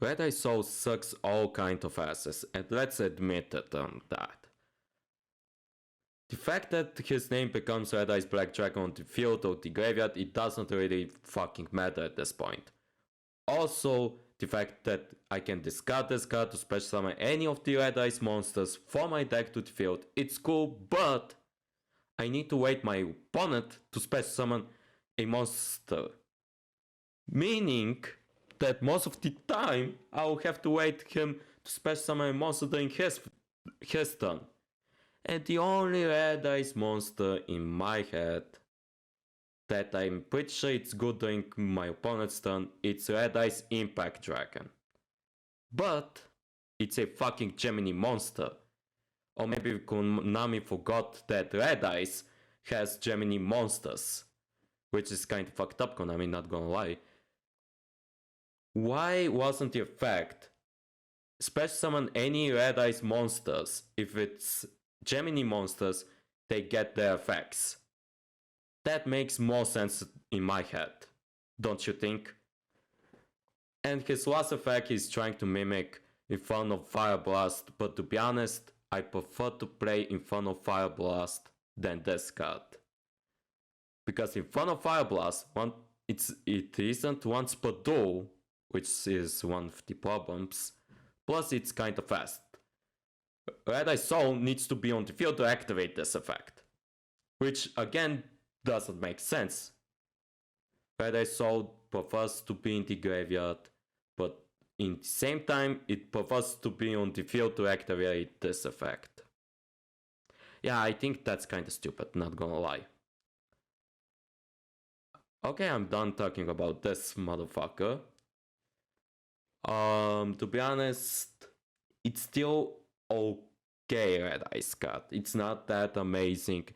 Red Eye Soul sucks all kinds of asses, and let's admit it on that. The fact that his name becomes Red Eye's Black Dragon on the field or the graveyard, it doesn't really fucking matter at this point. Also, the fact that I can discard this card to special summon any of the Red Eye's monsters from my deck to the field, it's cool, but I need to wait my opponent to special summon a monster. Meaning that most of the time I'll have to wait him to special summon a monster during his turn. And the only Red Eyes monster in my head that I'm pretty sure it's good during my opponent's turn, it's Red Eyes Impact Dragon. But it's a fucking Gemini monster. Or maybe Konami forgot that Red Eyes has Gemini monsters. Which is kind of fucked up, Konami, not gonna lie. Why wasn't the effect special summon any Red Eyes monsters? If it's Gemini monsters, they get their effects. That makes more sense in my head, don't you think? And his last effect is trying to mimic Infernal Fire Blast, but to be honest, I prefer to play Infernal Fire Blast than this card. Because Infernal Fire Blast, it isn't once per duel, which is one of the problems, plus it's kind of fast. Red Eye Soul needs to be on the field to activate this effect, which again doesn't make sense. Red Eye Soul prefers to be in the graveyard, but in the same time it prefers to be on the field to activate this effect. Yeah, I think that's kinda stupid, not gonna lie. Okay, I'm done talking about this motherfucker. To be honest, it's still okay Red Eyes card. It's not that amazing.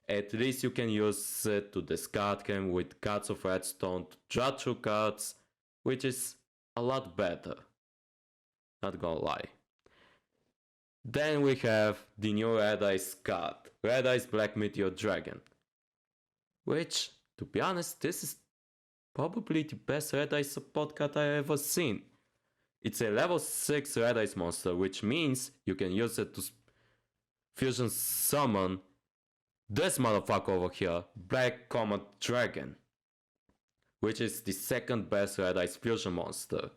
At least you can use it to discard him with cards of redstone to draw 2 cards, which is a lot better. Not gonna lie. Then we have the new Red Eyes card, Red Eyes Black Meteor Dragon. Which, to be honest, this is probably the best Red Eyes support card I've ever seen. It's a level 6 Red Eyes monster, which means you can use it to fusion summon this motherfucker over here, Black Comet Dragon, which is the second best Red Eyes fusion monster.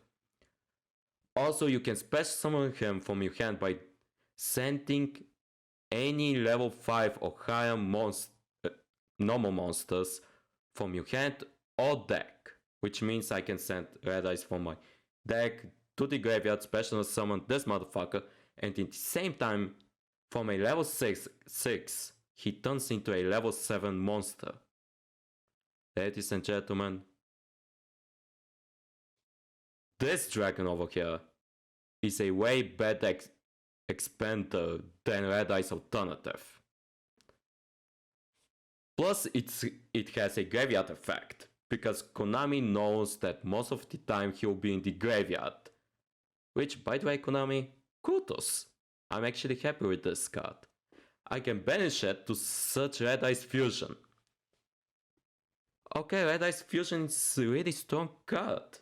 Also, you can special summon him from your hand by sending any level 5 or higher normal monsters from your hand or deck, which means I can send Red Eyes from my deck to the graveyard, special summon this motherfucker, and at the same time, from a level 6, he turns into a level 7 monster. Ladies and gentlemen, this dragon over here is a way better expander than Red Eye's alternative. Plus, it has a graveyard effect, because Konami knows that most of the time he'll be in the graveyard. Which, by the way, Konami, kudos. I'm actually happy with this card. I can banish it to search Red Eyes Fusion. Okay, Red Eyes Fusion is a really strong card.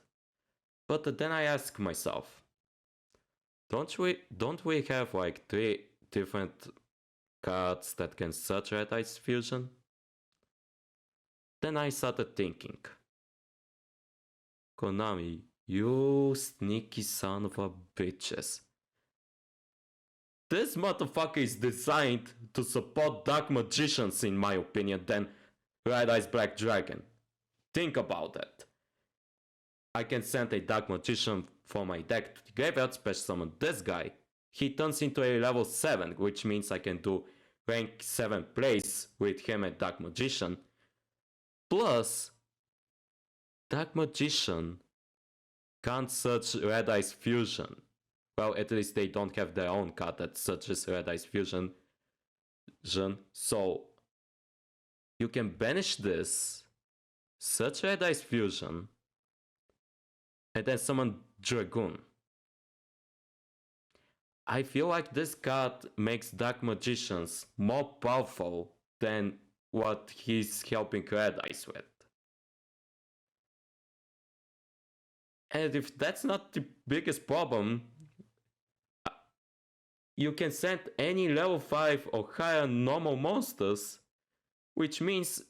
But then I ask myself, don't we have like 3 different cards that can search Red Eyes Fusion? Then I started thinking, Konami, you sneaky son of a bitches. This motherfucker is designed to support Dark Magicians in my opinion than Red Eyes Black Dragon. Think about it. I can send a Dark Magician from my deck to the graveyard, special summon this guy. He turns into a level 7, which means I can do rank 7 plays with him and Dark Magician. Plus, Dark Magician can't search Red Eyes Fusion. Well, at least they don't have their own card that searches Red Eyes Fusion. So, you can banish this, search Red Eyes Fusion, and then summon Dragoon. I feel like this card makes Dark Magicians more powerful than what he's helping Red Eyes with. And if that's not the biggest problem, you can send any level 5 or higher normal monsters, which means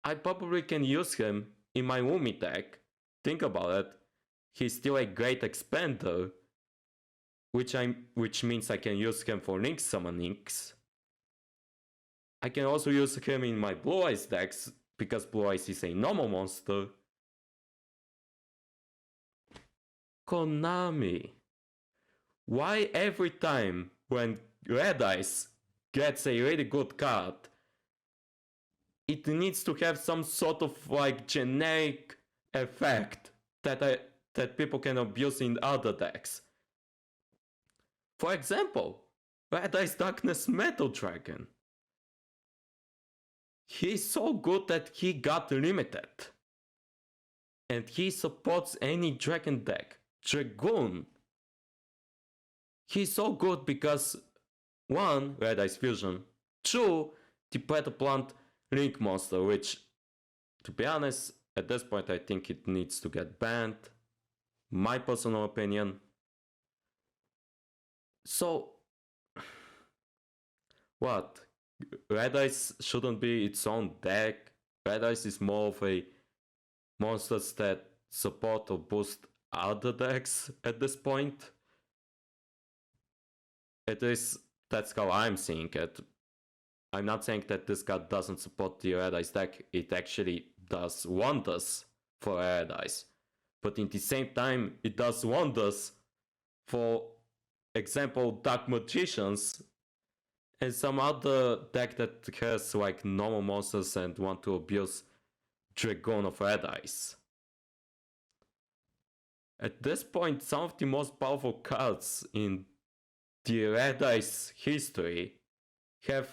I probably can use him in my Umi deck. Think about it. He's still a great expander, which means I can use him for link summonings. I can also use him in my Blue Eyes decks, because Blue Eyes is a normal monster. Konami. Why every time when Red Eyes gets a really good card, it needs to have some sort of like generic effect that people can abuse in other decks? For example, Red Eyes Darkness Metal Dragon. He's so good that he got limited. And he supports any dragon deck. Dragoon. He's so good because 1. Red Eyes Fusion. 2. The Predator Plant Link monster, which, to be honest, at this point I think it needs to get banned. My personal opinion. So, what? Red Eyes shouldn't be its own deck. Red Eyes is more of a monsters that support or boost other decks at this point. At least that's how I'm seeing it. I'm not saying that this card doesn't support the Red Eyes deck. It actually does wonders for Red Eyes. But in the same time, it does wonders for example Dark Magicians and some other deck that has like normal monsters and want to abuse Dragon of Red Eyes. At this point, some of the most powerful cards in the Red Eyes history have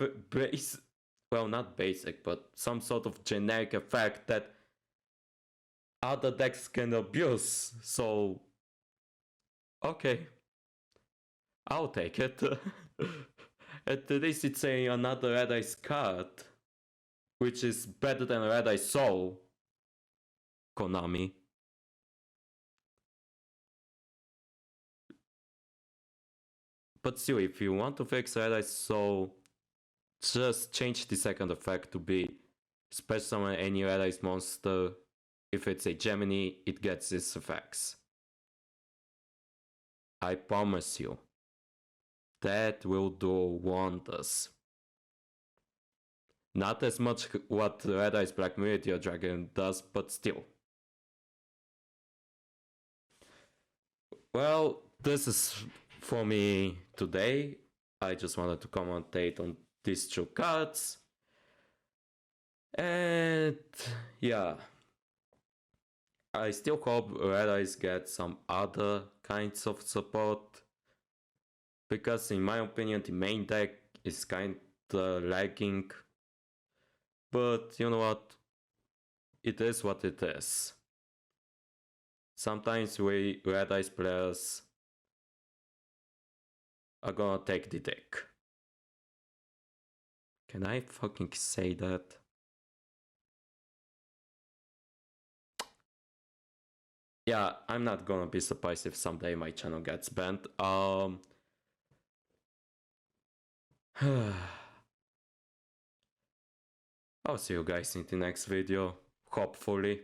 not basic, but some sort of generic effect that other decks can abuse. So, okay, I'll take it. At least it's another Red Eyes card, which is better than Red Eyes Soul. Konami. But still, if you want to fix Red Eyes Soul, just change the second effect to be special summon any Red Eyes monster. If it's a Gemini, it gets its effects. I promise you, that will do wonders. Not as much what Red Eyes Black Meteor Dragon does, but still. Well, this is for me today. I just wanted to commentate on these 2 cards. And yeah, I still hope Red Eyes get some other kinds of support, because in my opinion the main deck is kinda lagging. But you know what? It is what it is. Sometimes we Red Eyes players are gonna take the dick. Can I fucking say that? Yeah, I'm not gonna be surprised if someday my channel gets banned. I'll see you guys in the next video, hopefully.